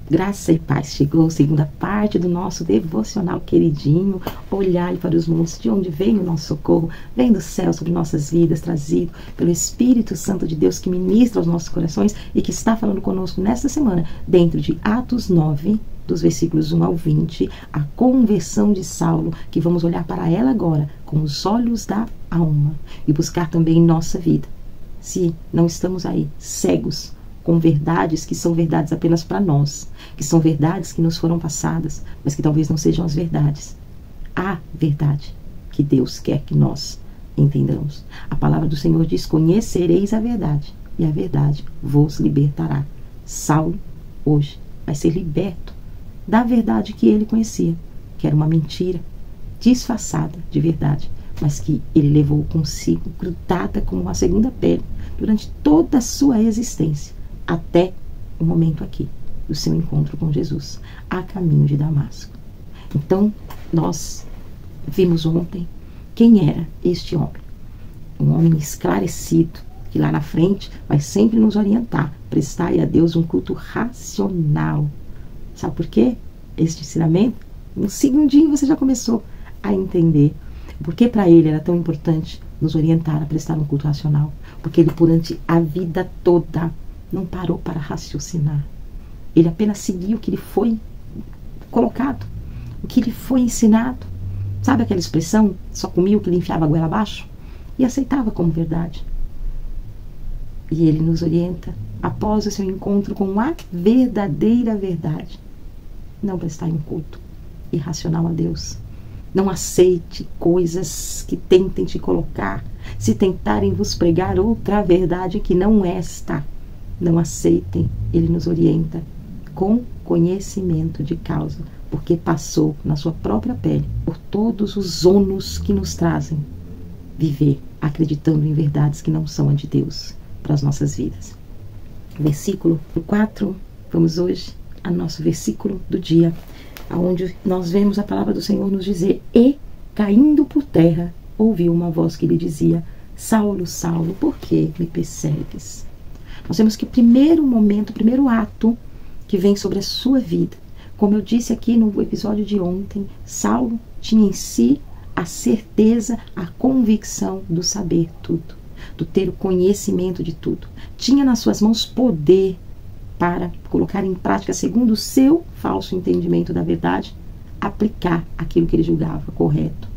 Graça e paz. Chegou a segunda parte do nosso devocional queridinho. Olhai para os montes, de onde vem o nosso socorro. Vem do céu sobre nossas vidas, trazido pelo Espírito Santo de Deus, que ministra aos nossos corações e que está falando conosco nesta semana, dentro de Atos 9, dos versículos 1 ao 20, a conversão de Saulo, que vamos olhar para ela agora com os olhos da alma e buscar também em nossa vida. Se não estamos aí cegos com verdades que são verdades apenas para nós, que são verdades que nos foram passadas, mas que talvez não sejam as verdades. A verdade que Deus quer que nós entendamos. A palavra do Senhor diz: conhecereis a verdade, e a verdade vos libertará. Saulo, hoje, vai ser liberto da verdade que ele conhecia, que era uma mentira disfarçada de verdade, mas que ele levou consigo, grudada como uma segunda pele, durante toda a sua existência, até o momento aqui, do seu encontro com Jesus, a caminho de Damasco. Então, nós vimos ontem quem era este homem. Um homem esclarecido, que lá na frente vai sempre nos orientar. Prestai a Deus um culto racional. Sabe por quê? Este ensinamento, um segundinho você já começou a entender. Porque para ele era tão importante nos orientar a prestar um culto racional. Porque ele, durante a vida toda, não parou para raciocinar. Ele apenas seguiu o que lhe foi colocado, o que lhe foi ensinado. Sabe aquela expressão? Só comia o que lhe enfiava a goela abaixo? E aceitava como verdade. E ele nos orienta, após o seu encontro com a verdadeira verdade, não prestar um culto irracional a Deus. Não aceite coisas que tentem te colocar, se tentarem vos pregar outra verdade que não esta. Não aceitem. Ele nos orienta com conhecimento de causa, porque passou na sua própria pele por todos os ônus que nos trazem viver acreditando em verdades que não são a de Deus para as nossas vidas. Versículo 4, vamos hoje ao nosso versículo do dia, onde nós vemos a palavra do Senhor nos dizer: e, caindo por terra, ouviu uma voz que lhe dizia: Saulo, Saulo, por que me persegues? Nós vemos que o primeiro momento, o primeiro ato que vem sobre a sua vida, como eu disse aqui no episódio de ontem, Saulo tinha em si a certeza, a convicção do saber tudo, do ter o conhecimento de tudo. Tinha nas suas mãos poder para colocar em prática, segundo o seu falso entendimento da verdade, aplicar aquilo que ele julgava correto.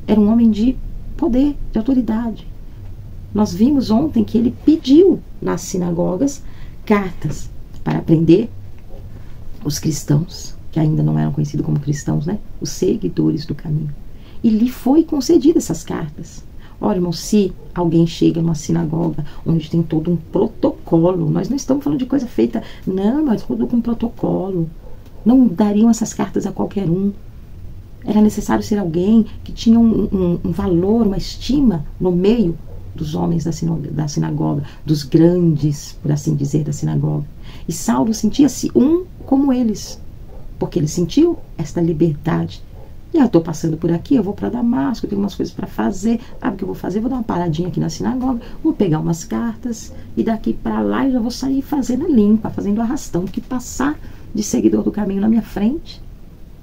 Era um homem de poder, de autoridade. Nós vimos ontem que ele pediu nas sinagogas cartas para prender os cristãos, que ainda não eram conhecidos como cristãos, né? Os seguidores do caminho. E lhe foi concedida essas cartas. Olha, irmão, se alguém chega numa sinagoga onde tem todo um protocolo, nós não estamos falando de coisa feita, não, mas tudo com protocolo. Não dariam essas cartas a qualquer um. Era necessário ser alguém que tinha um valor, uma estima no meio dos homens da sinagoga, dos grandes, por assim dizer, da sinagoga. E Saulo sentia-se um como eles, porque ele sentiu esta liberdade. E eu estou passando por aqui, eu vou para Damasco, eu tenho umas coisas para fazer. Sabe o que eu vou fazer? Vou dar uma paradinha aqui na sinagoga, vou pegar umas cartas e daqui para lá eu já vou sair fazendo a limpa, fazendo o arrastão. Que passar de seguidor do caminho na minha frente,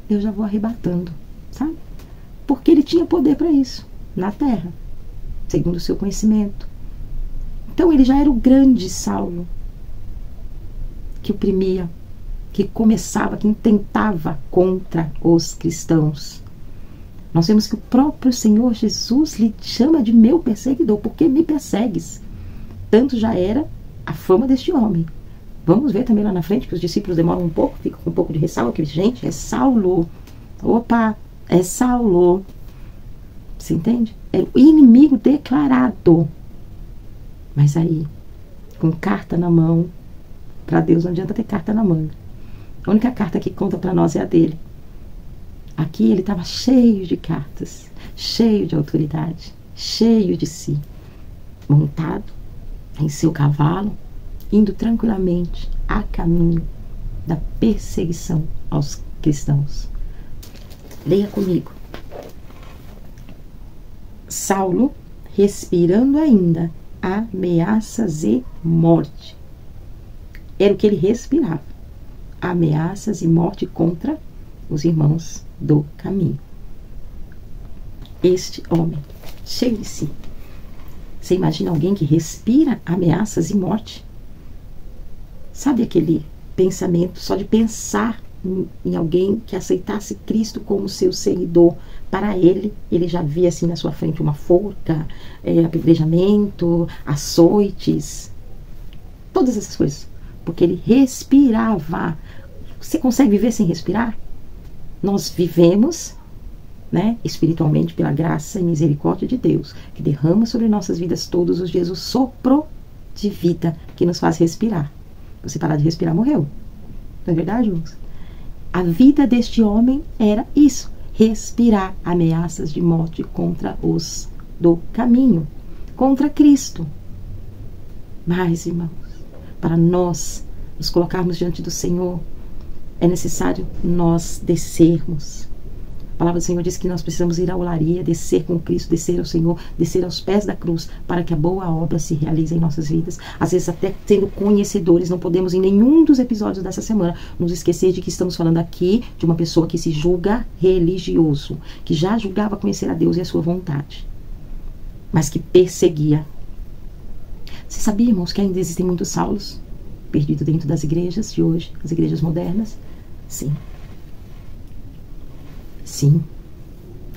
eu já vou arrebatando, sabe? Porque ele tinha poder para isso, na terra, segundo o seu conhecimento. Então ele já era o grande Saulo, que oprimia, que começava, que intentava contra os cristãos. Nós vemos que o próprio Senhor Jesus lhe chama de meu perseguidor. Por que me persegues? Tanto já era a fama deste homem. Vamos ver também lá na frente que os discípulos demoram um pouco, ficam com um pouco de ressalva, que gente, é Saulo. Opa, é Saulo. Você entende? Era o inimigo declarado. Mas aí, com carta na mão, para Deus não adianta ter carta na manga. A única carta que conta para nós é a dele. Aqui ele estava cheio de cartas, cheio de autoridade, cheio de si, montado em seu cavalo, indo tranquilamente a caminho da perseguição aos cristãos. Leia comigo. Saulo, respirando ainda ameaças e morte. Era o que ele respirava. ameaças e morte contra os irmãos do caminho. Este homem, cheio de si. Você imagina alguém que respira ameaças e morte? Sabe aquele pensamento, só de pensar em alguém que aceitasse Cristo como seu seguidor, para ele já via assim na sua frente uma forca, apedrejamento, açoites, todas essas coisas, porque ele respirava. Você consegue viver sem respirar? Nós vivemos, né, espiritualmente pela graça e misericórdia de Deus, que derrama sobre nossas vidas todos os dias o sopro de vida que nos faz respirar. Você parar de respirar, morreu. Não é verdade, irmãos? A vida deste homem era isso, respirar ameaças de morte contra os do caminho, contra Cristo. Mas, irmãos, para nós nos colocarmos diante do Senhor, é necessário nós descermos. A palavra do Senhor diz que nós precisamos ir à olaria, descer com Cristo, descer ao Senhor, descer aos pés da cruz, para que a boa obra se realize em nossas vidas. Às vezes até sendo conhecedores, não podemos em nenhum dos episódios dessa semana nos esquecer de que estamos falando aqui de uma pessoa que se julga religioso, que já julgava conhecer a Deus e a sua vontade, mas que perseguia. Você sabia, irmãos, que ainda existem muitos Saulos perdidos dentro das igrejas de hoje, as igrejas modernas? Sim. Sim,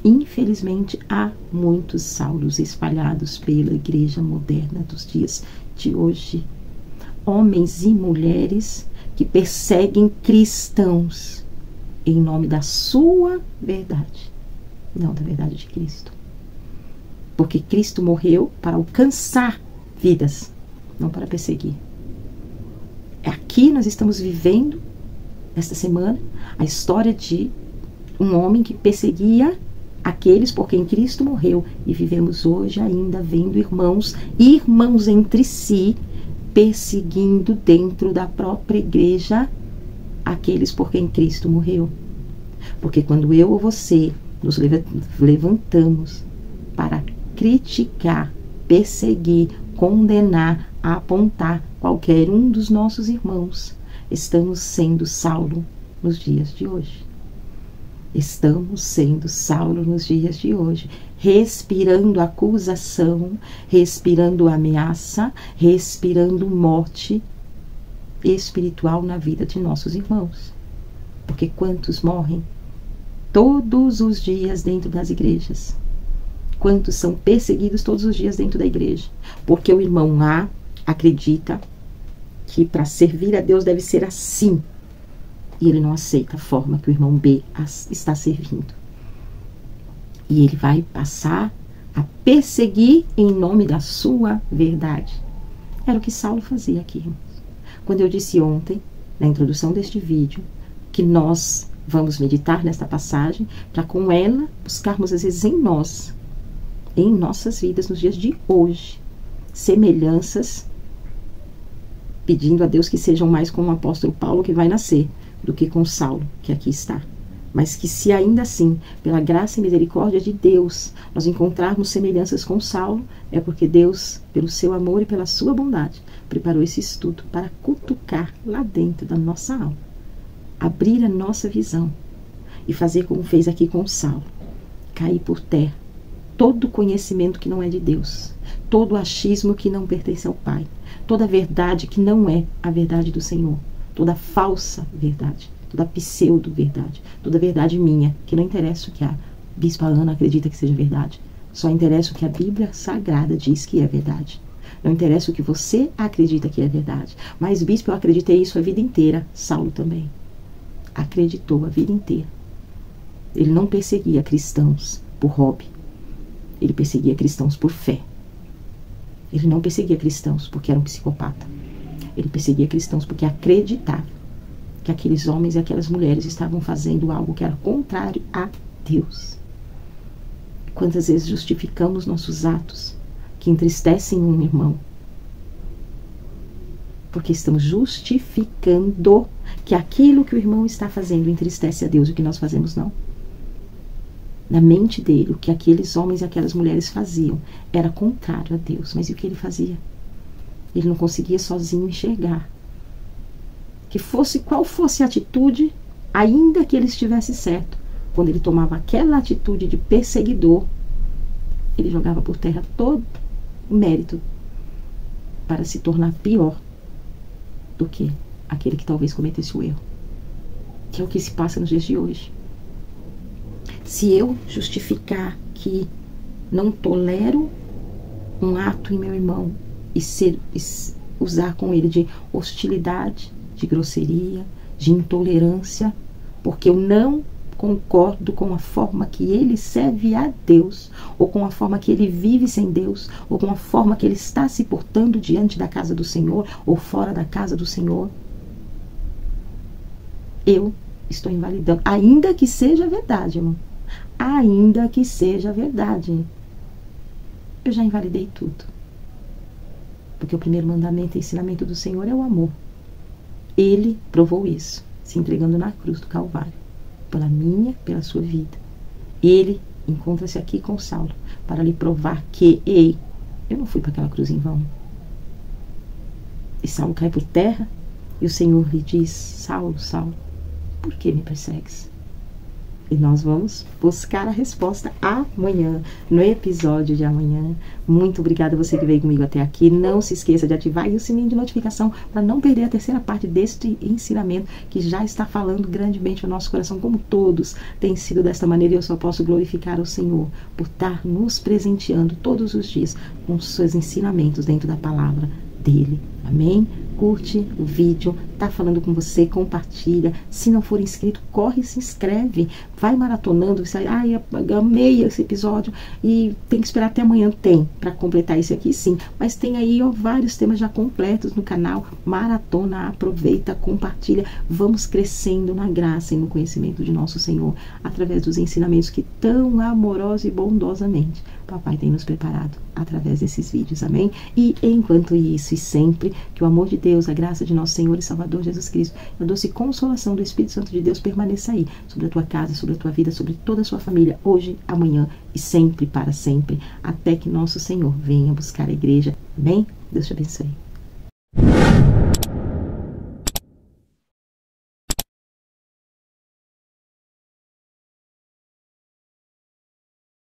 infelizmente há muitos Saulos espalhados pela igreja moderna dos dias de hoje. Homens e mulheres que perseguem cristãos em nome da sua verdade, não da verdade de Cristo. Porque Cristo morreu para alcançar vidas, não para perseguir. Aqui nós estamos vivendo, esta semana, a história de um homem que perseguia aqueles por quem Cristo morreu, e vivemos hoje ainda vendo irmãos entre si, perseguindo dentro da própria igreja aqueles por quem Cristo morreu. Porque quando eu ou você nos levantamos para criticar, perseguir, condenar, apontar qualquer um dos nossos irmãos, estamos sendo Saulo nos dias de hoje. Estamos sendo Saulo nos dias de hoje, respirando acusação, respirando ameaça, respirando morte espiritual na vida de nossos irmãos. Porque quantos morrem todos os dias dentro das igrejas? Quantos são perseguidos todos os dias dentro da igreja? Porque o irmão A acredita que para servir a Deus deve ser assim, e ele não aceita a forma que o irmão B está servindo. E ele vai passar a perseguir em nome da sua verdade. Era o que Saulo fazia aqui, irmãos. Quando eu disse ontem, na introdução deste vídeo, que nós vamos meditar nesta passagem, para com ela buscarmos às vezes em nós, em nossas vidas, nos dias de hoje, semelhanças, pedindo a Deus que sejam mais como o apóstolo Paulo que vai nascer, do que com Saulo, que aqui está. Mas que se ainda assim, pela graça e misericórdia de Deus, nós encontrarmos semelhanças com Saulo, é porque Deus, pelo seu amor e pela sua bondade, preparou esse estudo para cutucar lá dentro da nossa alma, abrir a nossa visão e fazer como fez aqui com Saulo, cair por terra todo conhecimento que não é de Deus, todo achismo que não pertence ao Pai, toda verdade que não é a verdade do Senhor, toda falsa verdade, toda pseudo-verdade, toda verdade minha, que não interessa o que a Bispa Ana acredita que seja verdade, só interessa o que a Bíblia Sagrada diz que é verdade. Não interessa o que você acredita que é verdade. Mas, Bispo, eu acreditei isso a vida inteira. Saulo também acreditou a vida inteira. Ele não perseguia cristãos por hobby. Ele perseguia cristãos por fé. Ele não perseguia cristãos porque era um psicopata. Ele perseguia cristãos porque acreditava que aqueles homens e aquelas mulheres estavam fazendo algo que era contrário a Deus. Quantas vezes justificamos nossos atos que entristecem um irmão? Porque estamos justificando que aquilo que o irmão está fazendo entristece a Deus, o que nós fazemos não. Na mente dele, o que aqueles homens e aquelas mulheres faziam era contrário a Deus. Mas e o que ele fazia? Ele não conseguia sozinho enxergar que fosse qual fosse a atitude, ainda que ele estivesse certo, quando ele tomava aquela atitude de perseguidor, ele jogava por terra todo o mérito para se tornar pior do que aquele que talvez cometesse o erro, que é o que se passa nos dias de hoje. Se eu justificar que não tolero um ato em meu irmão e usar com ele de hostilidade, de grosseria, de intolerância, porque eu não concordo com a forma que ele serve a Deus, ou com a forma que ele vive sem Deus, ou com a forma que ele está se portando diante da casa do Senhor, ou fora da casa do Senhor, eu estou invalidando, ainda que seja verdade, irmão, ainda que seja verdade, eu já invalidei tudo, porque o primeiro mandamento e ensinamento do Senhor é o amor. Ele provou isso, se entregando na cruz do Calvário, pela minha, pela sua vida. Ele encontra-se aqui com Saulo, para lhe provar que, ei, eu não fui para aquela cruz em vão. E Saulo cai por terra, e o Senhor lhe diz: Saulo, Saulo, por que me persegues? E nós vamos buscar a resposta amanhã, no episódio de amanhã. Muito obrigada a você que veio comigo até aqui. Não se esqueça de ativar o sininho de notificação para não perder a terceira parte deste ensinamento que já está falando grandemente ao nosso coração, como todos têm sido desta maneira. E eu só posso glorificar o Senhor por estar nos presenteando todos os dias com os seus ensinamentos dentro da palavra dele. Amém? Curte o vídeo, tá falando com você, compartilha. Se não for inscrito, corre e se inscreve. Vai maratonando, sai, ai, amei esse episódio e tem que esperar até amanhã. Tem, para completar esse aqui sim, mas tem aí vários temas já completos no canal. Maratona, aproveita, compartilha. Vamos crescendo na graça e no conhecimento de nosso Senhor, através dos ensinamentos que tão amorosa e bondosamente Papai tem nos preparado através desses vídeos, amém? E enquanto isso, e sempre, que o amor de Deus, a graça de nosso Senhor e Salvador Jesus Cristo, a doce consolação do Espírito Santo de Deus permaneça aí, sobre a tua casa, sobre a tua vida, sobre toda a sua família, hoje, amanhã e sempre, para sempre, até que nosso Senhor venha buscar a igreja, amém? Deus te abençoe.